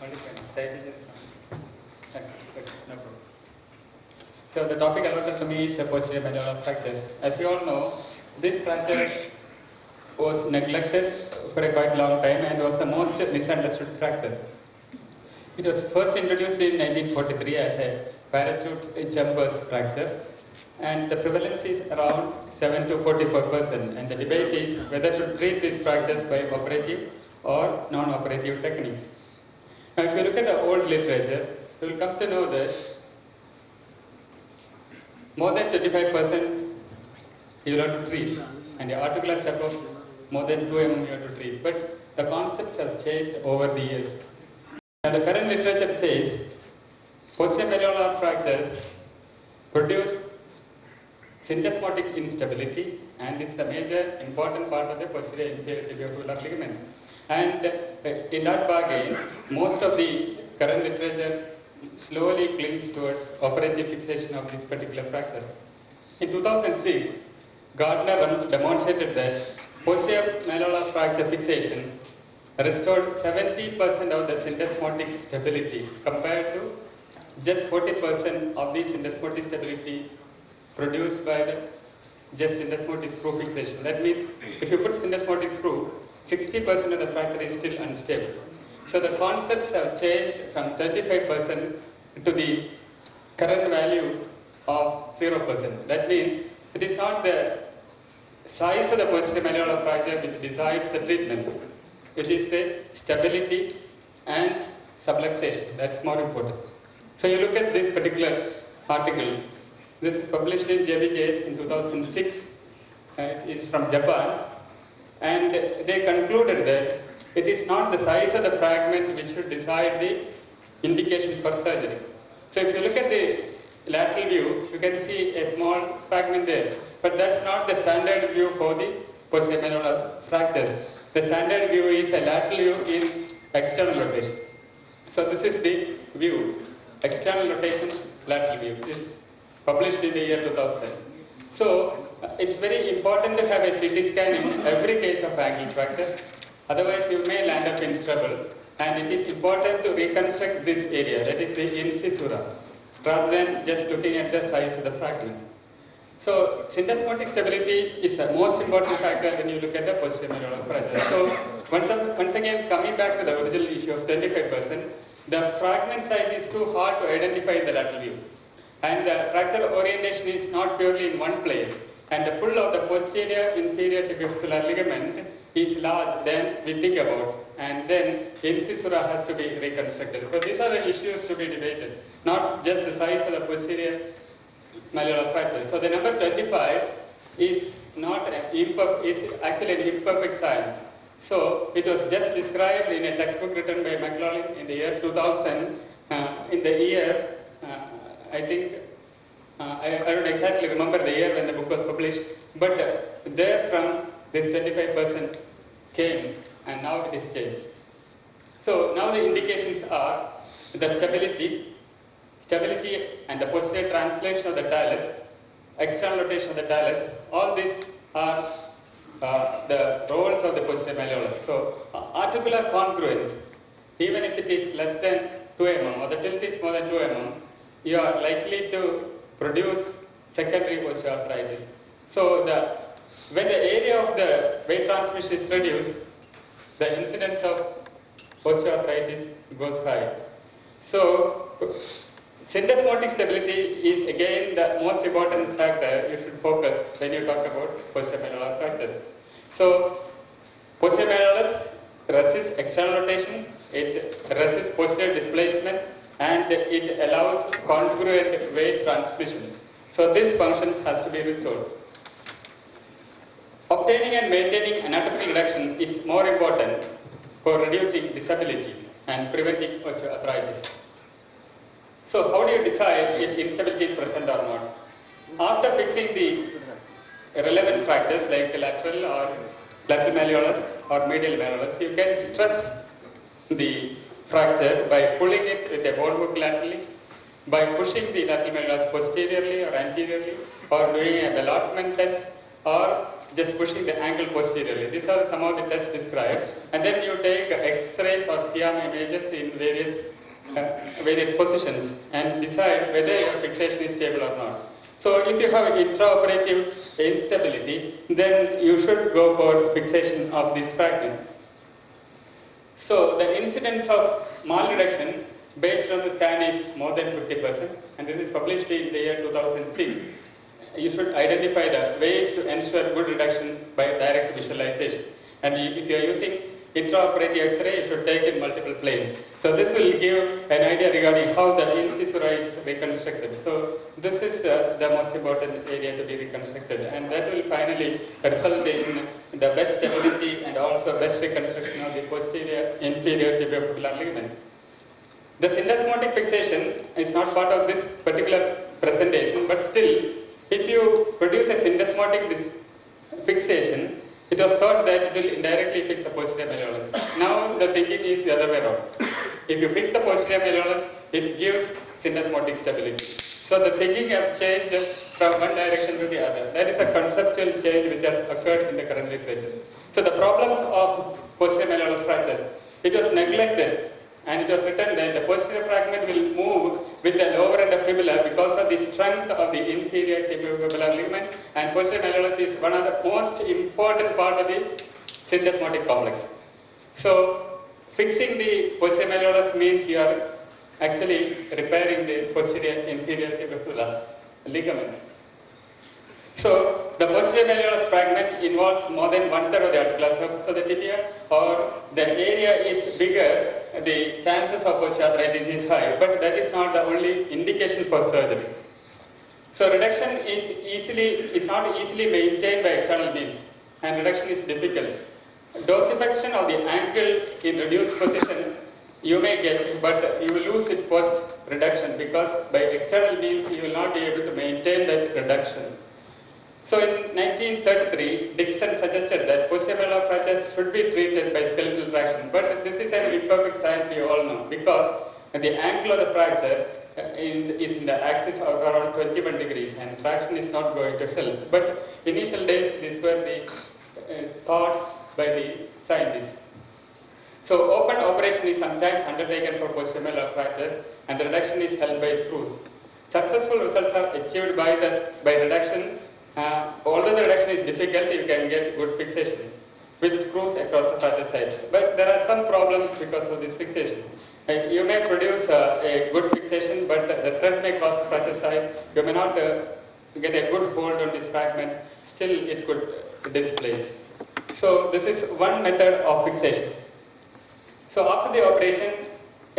No problem. So the topic allotted to me is posterior malleolar fractures. As you all know, this fracture was neglected for a quite long time and was the most misunderstood fracture. It was first introduced in 1943 as a parachute jumper's fracture, and the prevalence is around 7 to 44%. And the debate is whether to treat these fractures by operative or non-operative techniques. Now, if you look at the old literature, you will come to know that more than 25% you will have to treat, and the articular step of more than 2 mm you have to treat. But the concepts have changed over the years. Now, the current literature says posterior malleolar fractures produce syndesmotic instability, and is the major important part of the posterior inferior tibiotubular ligament. And in that bargain, most of the current literature slowly clings towards operative fixation of this particular fracture. In 2006, Gardner demonstrated that posterior malleolar fracture fixation restored 70% of the syndesmotic stability compared to just 40% of the syndesmotic stability produced by the just syndesmotic screw fixation. That means if you put syndesmotic screw, 60% of the fracture is still unstable. So the concepts have changed from 25% to the current value of 0%. That means it is not the size of the posterior malleolar fracture which decides the treatment. It is the stability and subluxation. That's more important. So you look at this particular article. This is published in JBJS in 2006. It is from Japan. And they concluded that it is not the size of the fragment which should decide the indication for surgery. So if you look at the lateral view, you can see a small fragment there. But that's not the standard view for the posterior malleolar fractures. The standard view is a lateral view in external rotation. So this is the view, external rotation, lateral view. This is published in the year 2000. So it's very important to have a CT scan in every case of ankle fracture. Otherwise, you may land up in trouble. And it is important to reconstruct this area, that is the incisura, rather than just looking at the size of the fragment. So syndesmotic stability is the most important factor when you look at the posterior malleolar fracture. So once again, coming back to the original issue of 25%, the fragment size is too hard to identify in the lateral view. And the fracture orientation is not purely in one plane. And the pull of the posterior inferior tibiotubular ligament is large than we think about. And then incisura has to be reconstructed. So these are the issues to be debated, not just the size of the posterior malleolar fracture. So the number 25 is not is actually an imperfect science. So it was just described in a textbook written by McLaughlin in the year 2000. In the year, I think, I don't exactly remember the year when the book was published, but there from this 25% came, and now it is changed. So now the indications are the stability and the posterior translation of the talus, external rotation of the talus. All these are the roles of the posterior malleolus. So articular congruence, even if it is less than 2 mm or the tilt is more than 2 mm, you are likely to produce secondary osteoarthritis. So when the area of the weight transmission is reduced, the incidence of osteoarthritis goes high. So syndesmotic stability is again the most important factor you should focus when you talk about posterior malleolar fractures. So posterior malleolus resists external rotation, it resists posterior displacement, and it allows congruent weight transmission. So this function has to be restored. Obtaining and maintaining anatomical reduction is more important for reducing disability and preventing osteoarthritis. So how do you decide if instability is present or not? After fixing the relevant fractures like lateral or lateral malleolus or medial malleolus, you can stress the fracture by pulling it with a bone hook laterally, by pushing the lateral malleolus posteriorly or anteriorly, or doing a allotment test, or just pushing the ankle posteriorly. These are some of the tests described. And then you take X-rays or CT C-arm images in various positions and decide whether your fixation is stable or not. So if you have intraoperative instability, then you should go for fixation of this fragment. So the incidence of malreduction based on the scan is more than 50%, and this is published in the year 2006. You should identify the ways to ensure good reduction by direct visualization. And if you are using intraoperative X-ray, you should take in multiple planes. So this will give an idea regarding how the incisura is reconstructed. So this is the most important area to be reconstructed, and that will finally result in the best stability and also best reconstruction of the posterior inferior tibiofibular ligament. The syndesmotic fixation is not part of this particular presentation, but still, if you produce a syndesmotic fixation, it was thought that it will indirectly fix the posterior malleolus. Now the thinking is the other way around. If you fix the posterior malleolus, it gives syndesmotic stability. So the thinking has changed from one direction to the other. That is a conceptual change which has occurred in the current literature. So the problems of posterior malleolus fractures, it was neglected. And it was written that the posterior fragment will move with the lower end of fibula because of the strength of the inferior tibiofibular ligament, and posterior malleolus is one of the most important part of the syndesmotic complex. So fixing the posterior malleolus means you are actually repairing the posterior inferior tibiofibular ligament. So the posterior malleolus fragment involves more than 1/3 of the articular surface of the tibia, or the area is bigger, the chances of osteoarthritis is high, but that is not the only indication for surgery. So reduction is not easily maintained by external means, and reduction is difficult. Dorsiflexion of the ankle in reduced position you may get, but you will lose it post reduction because by external means you will not be able to maintain that reduction. So in 1933, Dixon suggested that posterior malleolar fractures should be treated by skeletal traction, but this is an imperfect science, we all know, because the angle of the fracture is in the axis of around 21 degrees, and traction is not going to help. But initial days, these were the thoughts by the scientists. So open operation is sometimes undertaken for posterior malleolar fractures, and the reduction is held by screws. Successful results are achieved by reduction. Although the reduction is difficult, you can get good fixation with screws across the fracture sites. But there are some problems because of this fixation. You may produce a good fixation, but the thread may cause the fracture site. You may not get a good hold on this fragment. Still, it could displace. So this is one method of fixation. So after the operation,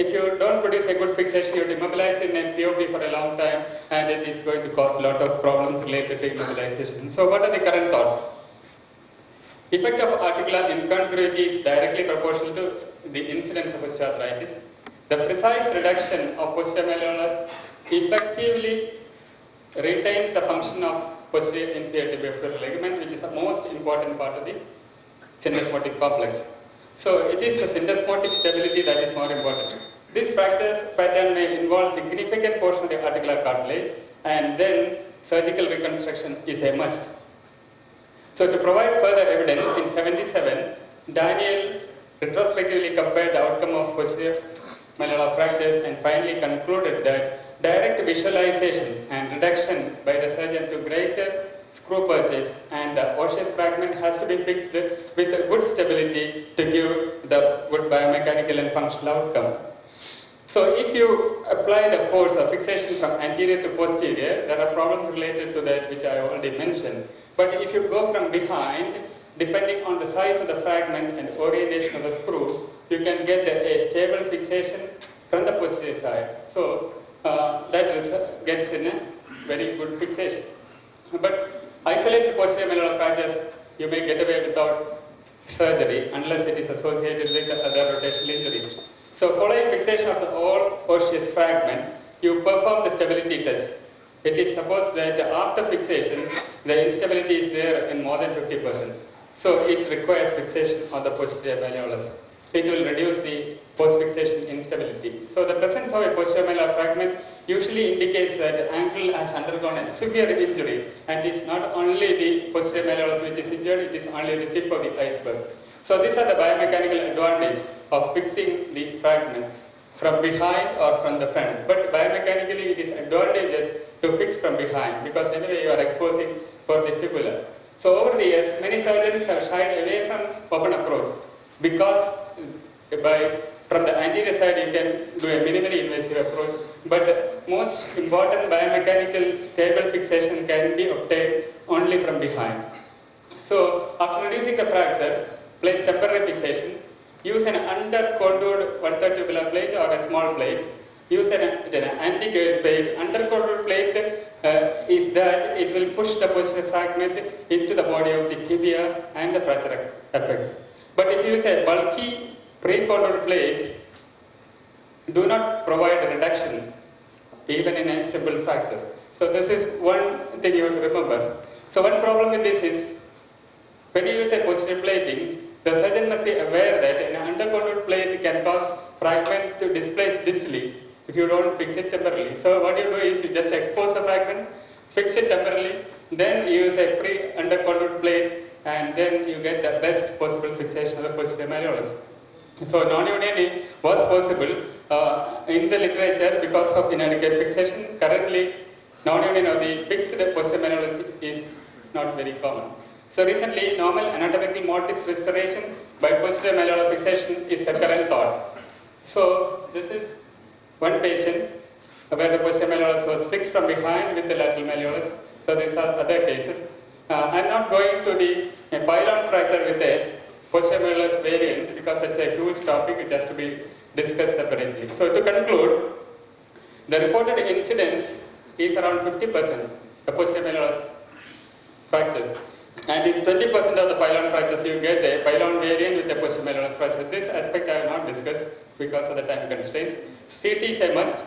if you don't produce a good fixation, you immobilize in a POP for a long time, and it is going to cause a lot of problems related to immobilization. So what are the current thoughts? Effect of articular incongruity is directly proportional to the incidence of osteoarthritis. The precise reduction of posterior malleolus effectively retains the function of posterior inferior tibiofibular ligament, which is the most important part of the syndesmotic complex. So it is the syndesmotic stability that is more important. This fracture pattern may involve significant portion of the articular cartilage, and then surgical reconstruction is a must. So to provide further evidence, in 1977, Daniel retrospectively compared the outcome of posterior malleolar fractures and finally concluded that direct visualization and reduction by the surgeon to greater screw purchase and the osseous fragment has to be fixed with a good stability to give the good biomechanical and functional outcome. So if you apply the force of fixation from anterior to posterior, there are problems related to that which I already mentioned. But if you go from behind, depending on the size of the fragment and orientation of the screw, you can get a stable fixation from the posterior side. So that gets in a very good fixation. But isolated posterior malleolar fractures, you may get away without surgery unless it is associated with other rotational injuries. So following fixation of the all osseous fragment, you perform the stability test. It is supposed that after fixation, the instability is there in more than 50%. So it requires fixation of the posterior malleolus. It will reduce the post-fixation instability. So the presence of a posterior malleolar fragment usually indicates that the ankle has undergone a severe injury, and it is not only the posterior malleolus which is injured, it is only the tip of the iceberg. So these are the biomechanical advantage of fixing the fragment from behind or from the front. But biomechanically it is advantageous to fix from behind because anyway you are exposing for the fibula. So over the years, many surgeons have shied away from open approach because from the anterior side you can do a minimally invasive approach, but the most important biomechanical stable fixation can be obtained only from behind. So after reducing the fracture, place temporary fixation, use an under-contoured 1/3 tubular plate or a small plate. Use an anti-gate plate. Under-contoured plate is that it will push the posterior fragment into the body of the tibia and the fracture apex. But if you use a bulky pre-contoured plate, do not provide reduction even in a simple fracture. So this is one thing you have to remember. So one problem with this is when you use a posterior plating, the surgeon must be aware that an under-contoured plate can cause fragment to displace distally if you don't fix it temporarily. So what you do is you just expose the fragment, fix it temporarily, then you use a under-contoured plate, and then you get the best possible fixation of the posterior malleolus. So non-union was possible in the literature because of inadequate fixation. Currently, non-union of the fixed posterior malleolus is not very common. So recently, normal anatomical mortise restoration by posterior malleolar fixation is the current thought. So this is one patient where the posterior malleolus was fixed from behind with the lateral malleolus. So these are other cases. I am not going to the pylon fracture with a posterior malleolus variant because it's a huge topic which has to be discussed separately. So to conclude, the reported incidence is around 50%, the posterior malleolus fractures. And in 20% of the pylon fractures, you get a pylon variant with a posterior malleolus fracture. This aspect I have not discussed because of the time constraints. CT is a must.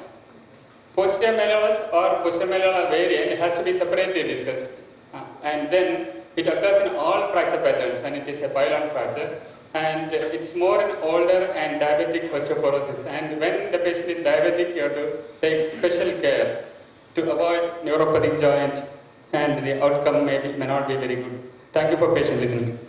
Posterior malleolus or posterior malleolar variant has to be separately discussed. And then it occurs in all fracture patterns when it is a pylon fracture. And it's more in older and diabetic osteoporosis. And when the patient is diabetic, you have to take special care to avoid neuropathic joint, and the outcome may not be very good. Thank you for patient listening.